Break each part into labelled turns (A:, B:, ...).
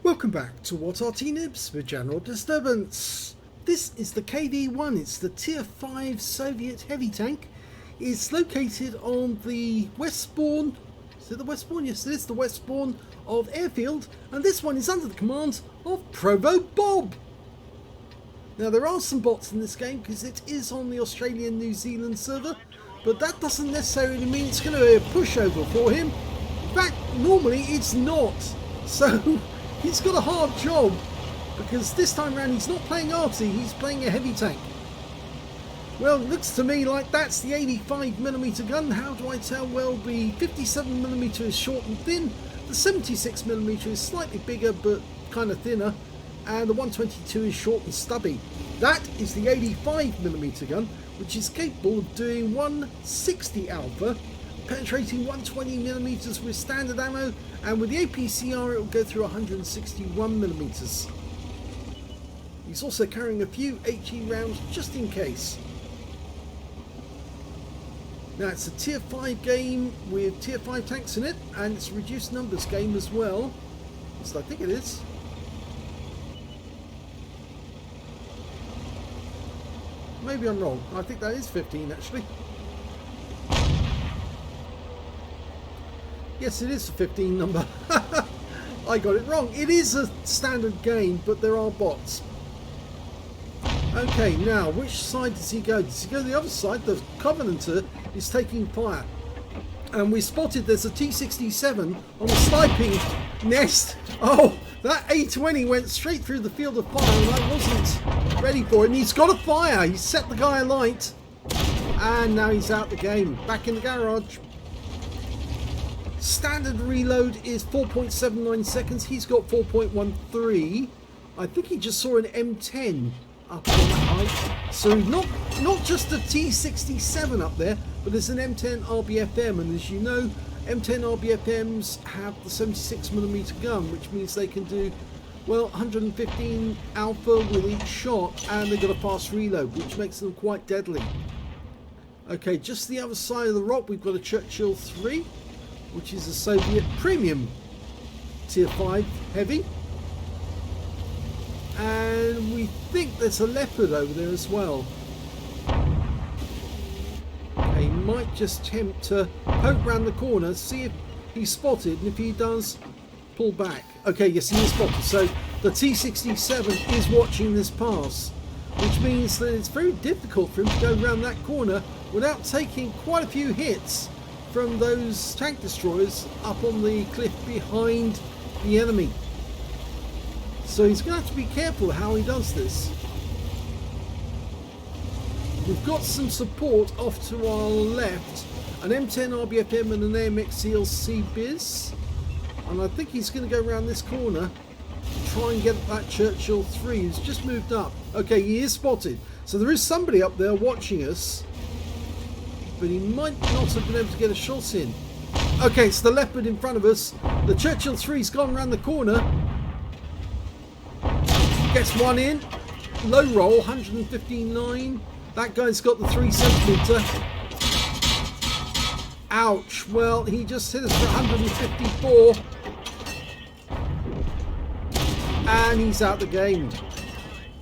A: Welcome back to What Arty Noobs with General Disturbance. This is the KV-1, it's the Tier 5 Soviet heavy tank. It's located on the west spawn, is it the west spawn? Yes it is, the west spawn of Airfield, and this one is under the command of ProvoBob. Now there are some bots in this game because it is on the Australian-New Zealand server, but that doesn't necessarily mean it's going to be a pushover for him. In fact, normally it's not. So he's got a hard job because this time around he's not playing Arty, he's playing a heavy tank. Well, it looks to me like that's the 85mm gun. How do I tell? Well, the 57mm is short and thin, the 76mm is slightly bigger but kind of thinner, and the 122 is short and stubby. That is the 85mm gun, which is capable of doing 160 alpha, penetrating 120mm with standard ammo, and with the APCR it will go through 161mm. He's also carrying a few HE rounds just in case. Now it's a tier 5 game with tier 5 tanks in it, and it's a reduced numbers game as well. So I think it is. Maybe I'm wrong. I think that is 15 actually. Yes, it is a 15 number. I got it wrong. It is a standard game, but there are bots. Okay, now, which side does he go? Does he go to the other side? The Covenanter is taking fire. And we spotted there's a T-67 on a sniping nest. Oh, that A-20 went straight through the field of fire, and I wasn't ready for it. And he's got a fire. He set the guy alight. And now he's out the game. Back in the garage. Standard reload is 4.79 seconds. He's got 4.13. I think he just saw an M10 up on that height. So not just a T67 up there, but there's an M10 RBFM, and as you know, M10 RBFMs have the 76mm gun, which means they can do, well, 115 alpha with each shot, and they've got a fast reload, which makes them quite deadly. Okay, just the other side of the rock we've got a Churchill 3, which is a Soviet premium tier 5 heavy, and we think there's a Leopard over there as well. Okay, he might just attempt to poke round the corner, see if he's spotted, and if he does, pull back. Okay, yes, he is spotted. So the T-67 is watching this pass, which means that it's very difficult for him to go around that corner without taking quite a few hits from those tank destroyers up on the cliff behind the enemy. So he's going to have to be careful how he does this. We've got some support off to our left, an M10 RBFM and an AMX CLC Biz, and I think he's going to go around this corner to try and get that Churchill 3 who's just moved up. Okay, he is spotted, so there is somebody up there watching us, but he might not have been able to get a shot in. Okay, it's the Leopard in front of us. The Churchill 3's gone around the corner. Gets one in. Low roll, 159. That guy's got the 3cm. Ouch. Well, he just hit us for 154. And he's out the game.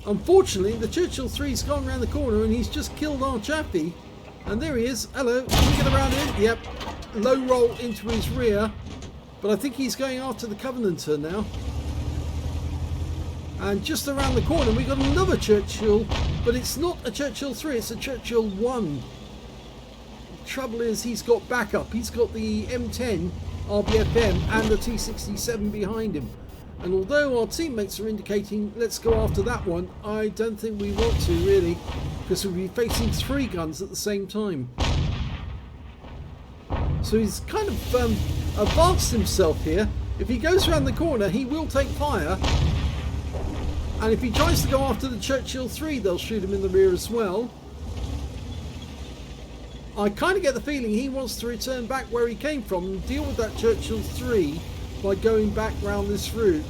A: Unfortunately, the Churchill 3's gone around the corner and he's just killed our chappie. And there he is. Hello. Can we get around him? Yep. Low roll into his rear. But I think he's going after the Covenanter now. And just around the corner we got another Churchill. But it's not a Churchill 3. It's a Churchill 1. The trouble is he's got backup. He's got the M10 RBFM and the T-67 behind him. And although our teammates are indicating let's go after that one, I don't think we want to really, because we'll be facing 3 guns at the same time. So he's kind of advanced himself here. If he goes around the corner he will take fire, and if he tries to go after the Churchill 3 they'll shoot him in the rear as well. I kind of get the feeling he wants to return back where he came from and deal with that Churchill 3 by going back round this route.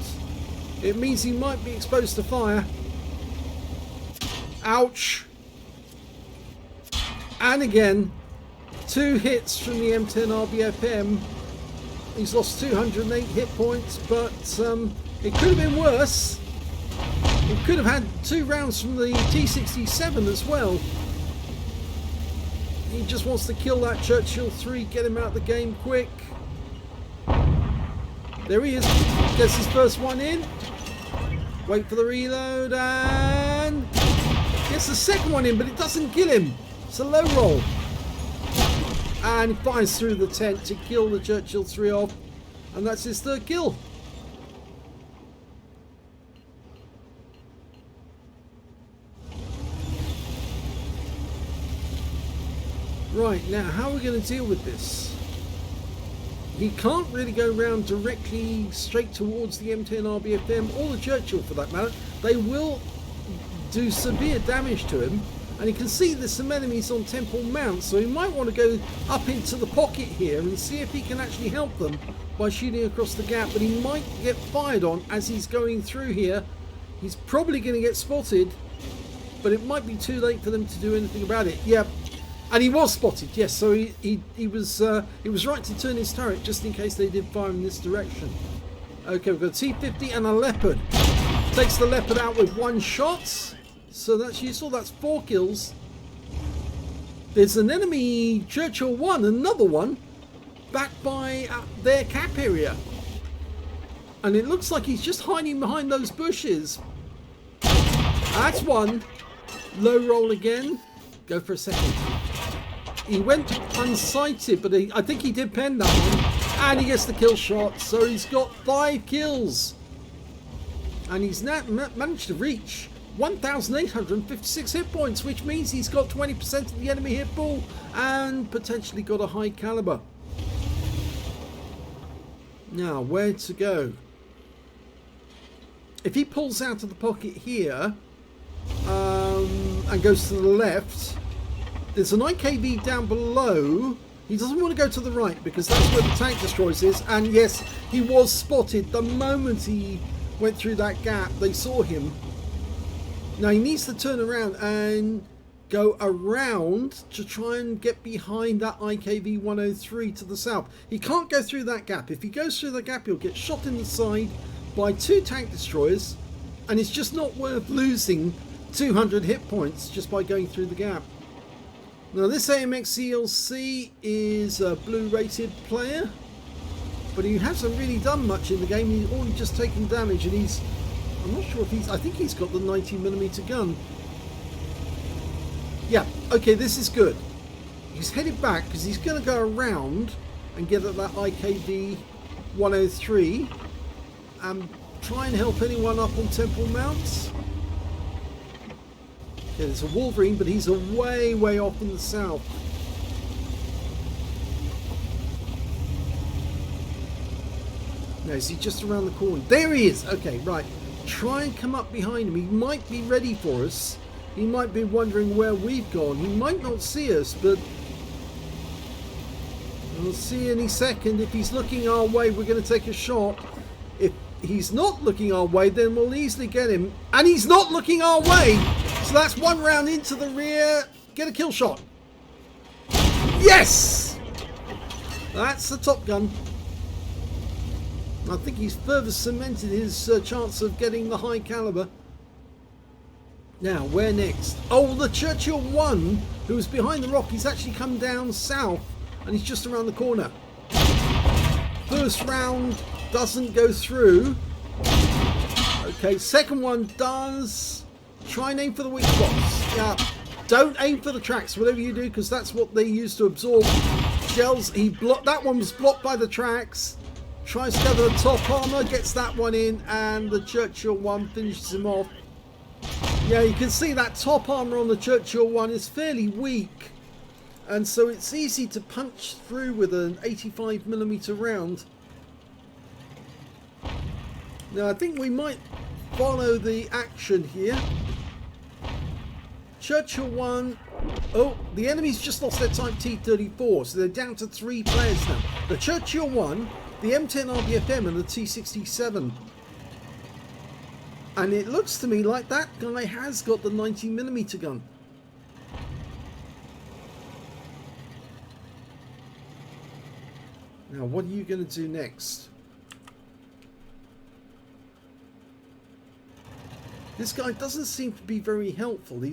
A: It means he might be exposed to fire. Ouch. And again, 2 hits from the M10 RBFM. He's lost 208 hit points, but It could have been worse. It could have had 2 rounds from the T67 as well. He just wants to kill that Churchill 3, get him out of the game quick. There he is. Gets his first one in. Wait for the reload and gets the second one in, but it doesn't kill him. It's a low roll. And he fires through the tent to kill the Churchill 3 off. And that's his 3rd kill. Right, now how are we going to deal with this? He can't really go around directly straight towards the M10RBFM or the Churchill for that matter. They will do severe damage to him. And you can see there's some enemies on Temple Mount, so he might want to go up into the pocket here and see if he can actually help them by shooting across the gap. But he might get fired on as he's going through here. He's probably going to get spotted, but it might be too late for them to do anything about it. Yeah. And he was spotted, yes, so he was right to turn his turret just in case they did fire in this direction. Okay, we've got a T50 and a Leopard. Takes the Leopard out with 1 shot, so that's useful. That's 4 kills. There's an enemy Churchill 1, another one, back by their cap area. And it looks like he's just hiding behind those bushes. That's one. Low roll again. Go for a second. He went unsighted, but I think he did pen that one. And he gets the kill shot. So he's got 5 kills. And he's now managed to reach 1,856 hit points, which means he's got 20% of the enemy hit pool and potentially got a high caliber. Now, where to go? If he pulls out of the pocket here and goes to the left, there's an IKV down below. He doesn't want to go to the right because that's where the tank destroyers is. And yes, he was spotted the moment he went through that gap. They saw him. Now he needs to turn around and go around to try and get behind that IKV 103 to the south. He can't go through that gap. If he goes through the gap, he'll get shot in the side by 2 tank destroyers, and it's just not worth losing 200 hit points just by going through the gap. Now this AMX CLC is a blue rated player, but he hasn't really done much in the game. He's only just taken damage, and I'm not sure if I think he's got the 90mm gun. Yeah, okay, this is good. He's headed back because he's going to go around and get at that IKV 103 and try and help anyone up on Temple Mounts. Yeah, there's a Wolverine, but he's way off in the south. Now, is he just around the corner? There he is! Okay, right. Try and come up behind him. He might be ready for us. He might be wondering where we've gone. He might not see us, but we'll see any second. If he's looking our way, we're going to take a shot. If he's not looking our way, then we'll easily get him. And he's not looking our way! So that's 1 round into the rear. Get a kill shot. Yes! That's the Top Gun. I think he's further cemented his chance of getting the high caliber. Now, where next? Oh, the Churchill 1, who was behind the rock, he's actually come down south, and he's just around the corner. First round doesn't go through. Okay, second one does. Try and aim for the weak spots. Yeah, don't aim for the tracks, whatever you do, because that's what they use to absorb shells. That one was blocked by the tracks. Tries to go to the top armor, gets that one in, and the Churchill 1 finishes him off. Yeah, you can see that top armor on the Churchill 1 is fairly weak, and so it's easy to punch through with an 85mm round. Now I think we might follow the action here. Churchill 1. Oh, the enemy's just lost their Type T-34, so they're down to 3 players now. The Churchill 1, the M10RBFM, and the T67. And it looks to me like that guy has got the 90mm gun. Now, what are you going to do next? This guy doesn't seem to be very helpful.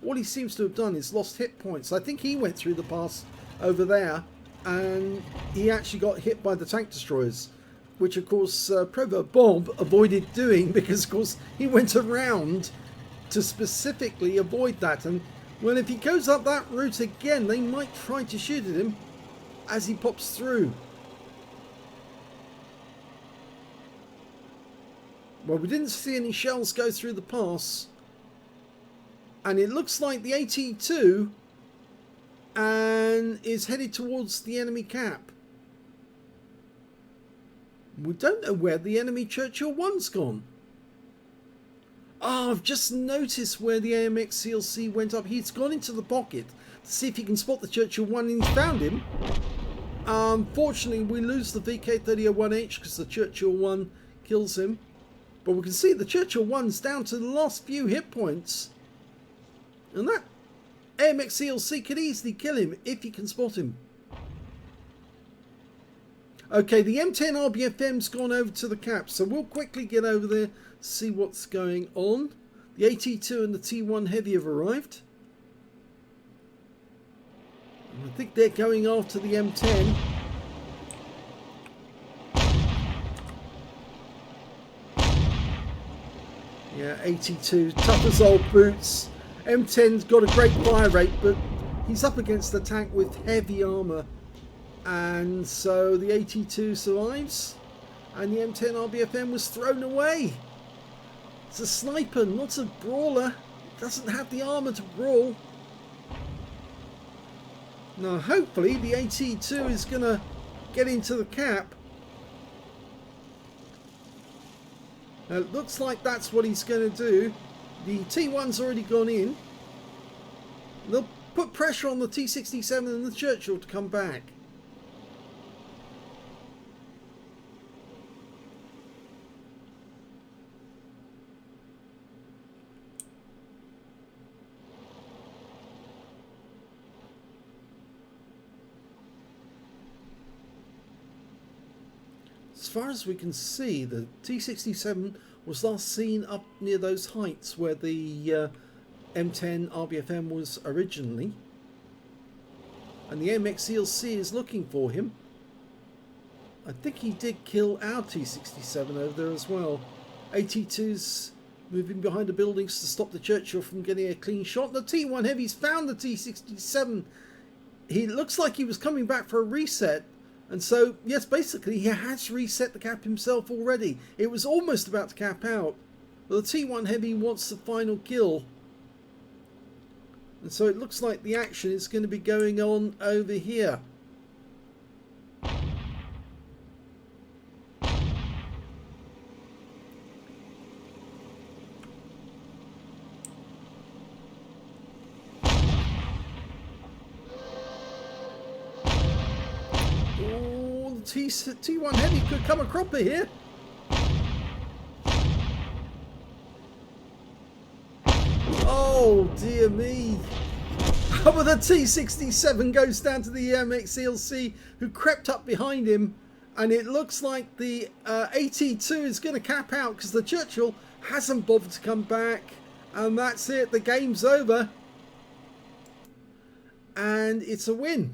A: All he seems to have done is lost hit points. I think he went through the pass over there and he actually got hit by the tank destroyers, which of course ProvoBob avoided doing because of course he went around to specifically avoid that. And well, if he goes up that route again, they might try to shoot at him as he pops through. Well, we didn't see any shells go through the pass. And it looks like the AT2 and is headed towards the enemy cap. We don't know where the enemy Churchill 1's gone. Oh, I've just noticed where the AMX CLC went up. He's gone into the pocket to see if he can spot the Churchill 1 and he's found him. Unfortunately, we lose the VK3001H because the Churchill 1 kills him. But we can see the Churchill 1's down to the last few hit points. And that AMX CLC could easily kill him if he can spot him. Okay, the M10 RBFM's gone over to the cap, so we'll quickly get over there, see what's going on. The AT2 and the T1 Heavy have arrived. And I think they're going after the M10. Yeah, AT2, tough as old boots. M10's got a great fire rate, but he's up against the tank with heavy armour. And so the AT2 survives. And the M10 RBFM was thrown away. It's a sniper, not a brawler. It doesn't have the armour to brawl. Now hopefully the AT2 is going to get into the cap. Now, it looks like that's what he's going to do. The T1's already gone in. They'll put pressure on the T67 and the Churchill to come back. As far as we can see, the T67 was last seen up near those heights where the M10 RBFM was originally. And the AMX CLC is looking for him. I think he did kill our T67 over there as well. AT2's moving behind the buildings to stop the Churchill from getting a clean shot. The T1 Heavy's found the T67. He looks like he was coming back for a reset. And so, yes, basically he has reset the cap himself already. It was almost about to cap out. But the T1 Heavy wants the final kill. And so it looks like the action is going to be going on over here. T1 Heavy could come a cropper here. Oh dear me. But the T67 goes down to the MX CLC who crept up behind him, and it looks like the AT2 is going to cap out because the Churchill hasn't bothered to come back, and that's it, the game's over and it's a win.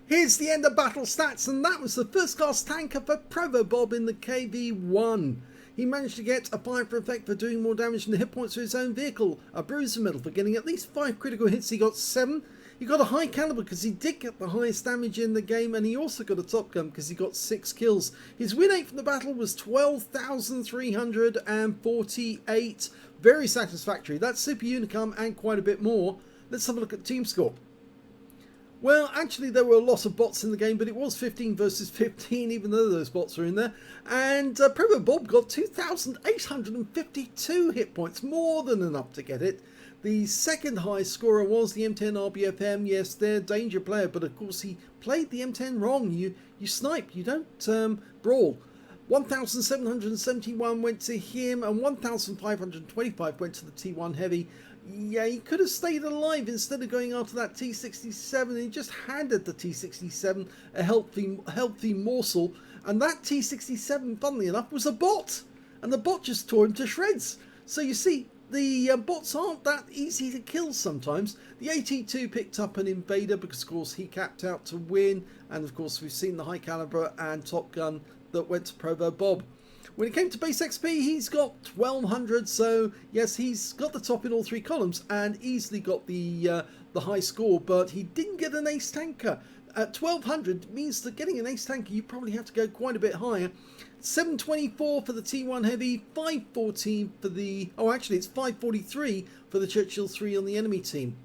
A: Here's the end of battle stats, and that was the first class tanker for ProvoBob in the KV-1. He managed to get a fire for effect for doing more damage than the hit points to his own vehicle, a bruiser medal for getting at least 5 critical hits. He got 7. He got a high caliber because he did get the highest damage in the game, and he also got a top gun because he got 6 kills. His win rate from the battle was 12,348. Very satisfactory. That's Super Unicum and quite a bit more. Let's have a look at team score. Well, actually there were a lot of bots in the game, but it was 15 versus 15, even though those bots were in there. And ProvoBob got 2,852 hit points, more than enough to get it. The second highest scorer was the M10 RBFM. Yes, they're a danger player, but of course he played the M10 wrong. You snipe, you don't brawl. 1,771 went to him, and 1,525 went to the T1 Heavy. Yeah, he could have stayed alive instead of going after that T67. He just handed the T67 a healthy morsel. And that T-67, funnily enough, was a bot. And the bot just tore him to shreds. So you see, the bots aren't that easy to kill sometimes. The AT2 picked up an invader because, of course, he capped out to win. And, of course, we've seen the high caliber and Top Gun that went to ProvoBob. When it came to base XP, he's got 1200. So, yes, he's got the top in all three columns and easily got the high score. But he didn't get an ace tanker. At 1200 means that getting an ace tanker, you probably have to go quite a bit higher. 724 for the T1 Heavy, 514 for the... Oh, actually, it's 543 for the Churchill 3 on the enemy team.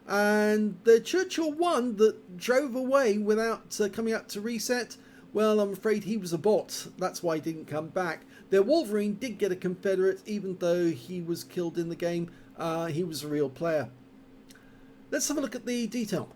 A: And the Churchill 1 that drove away without coming up to reset, well, I'm afraid he was a bot. That's why he didn't come back. Their Wolverine did get a Confederate, even though he was killed in the game. He was a real player. Let's have a look at the detail.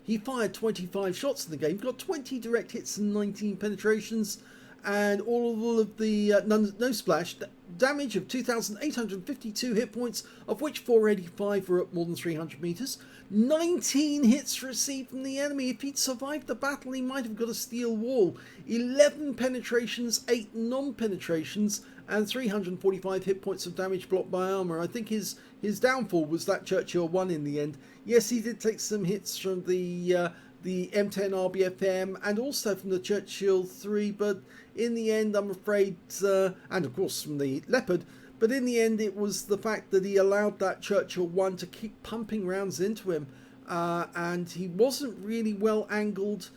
A: He fired 25 shots in the game, got 20 direct hits and 19 penetrations, and all of the no splash damage of 2,852 hit points, of which 485 were at more than 300 meters. 19 hits received from the enemy. If he'd survived the battle, he might have got a steel wall. 11 penetrations, 8 non-penetrations, and 345 hit points of damage blocked by armor. I think his downfall was that Churchill 1 in the end. Yes, he did take some hits from the M10 RBFM and also from the Churchill 3, but in the end, I'm afraid, and of course from the Leopard, but in the end it was the fact that he allowed that Churchill 1 to keep pumping rounds into him, and he wasn't really well angled,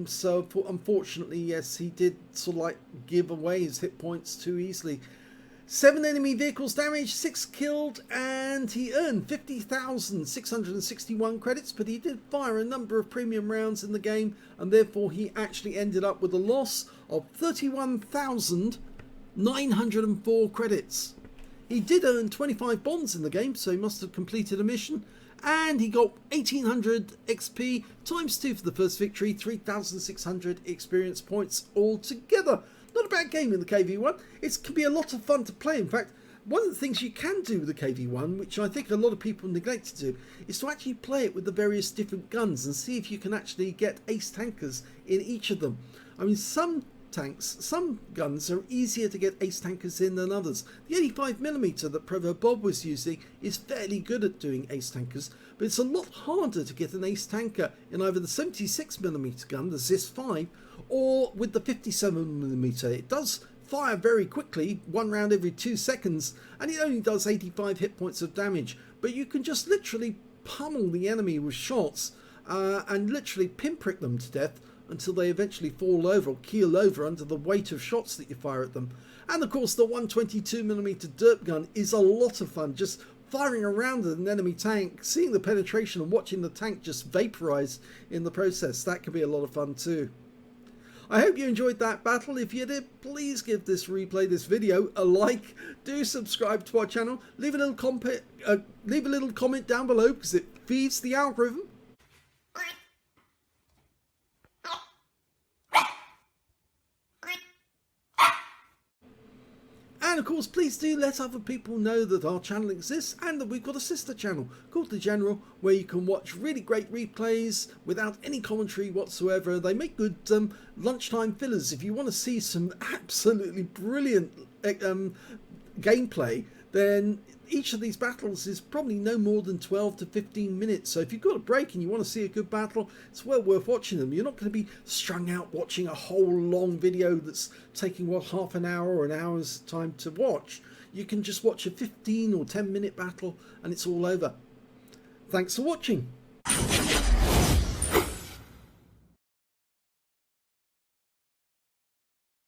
A: so unfortunately, yes, he did sort of like give away his hit points too easily. 7 enemy vehicles damaged, 6 killed, and he earned 50,661 credits, but he did fire a number of premium rounds in the game, and therefore he actually ended up with a loss of 31,904 credits. He did earn 25 bonds in the game, so he must have completed a mission, and he got 1,800 XP times 2 for the first victory, 3,600 experience points altogether. Not a bad game in the KV-1. It can be a lot of fun to play. In fact, one of the things you can do with the KV-1, which I think a lot of people neglect to do, is to actually play it with the various different guns and see if you can actually get ace tankers in each of them. I mean, some guns are easier to get ace tankers in than others. The 85mm that ProvoBob was using is fairly good at doing ace tankers, but it's a lot harder to get an ace tanker in either the 76mm gun, the ZIS-5, or with the 57mm. It does fire very quickly, 1 round every 2 seconds, and it only does 85 hit points of damage, but you can just literally pummel the enemy with shots and literally pinprick them to death until they eventually fall over or keel over under the weight of shots that you fire at them. And of course the 122mm derp gun is a lot of fun, just firing around an enemy tank, seeing the penetration and watching the tank just vaporize in the process. That can be a lot of fun too. I hope you enjoyed that battle. If you did, please give this video a like. Do subscribe to our channel. Leave a little comment down below because it feeds the algorithm. And of course, please do let other people know that our channel exists and that we've got a sister channel called The General, where you can watch really great replays without any commentary whatsoever. They make good lunchtime fillers. If you want to see some absolutely brilliant gameplay, then each of these battles is probably no more than 12 to 15 minutes. So if you've got a break and you want to see a good battle, it's well worth watching them. You're not going to be strung out watching a whole long video that's taking, what, half an hour or an hour's time to watch. You can just watch a 15 or 10 minute battle and it's all over. Thanks for watching.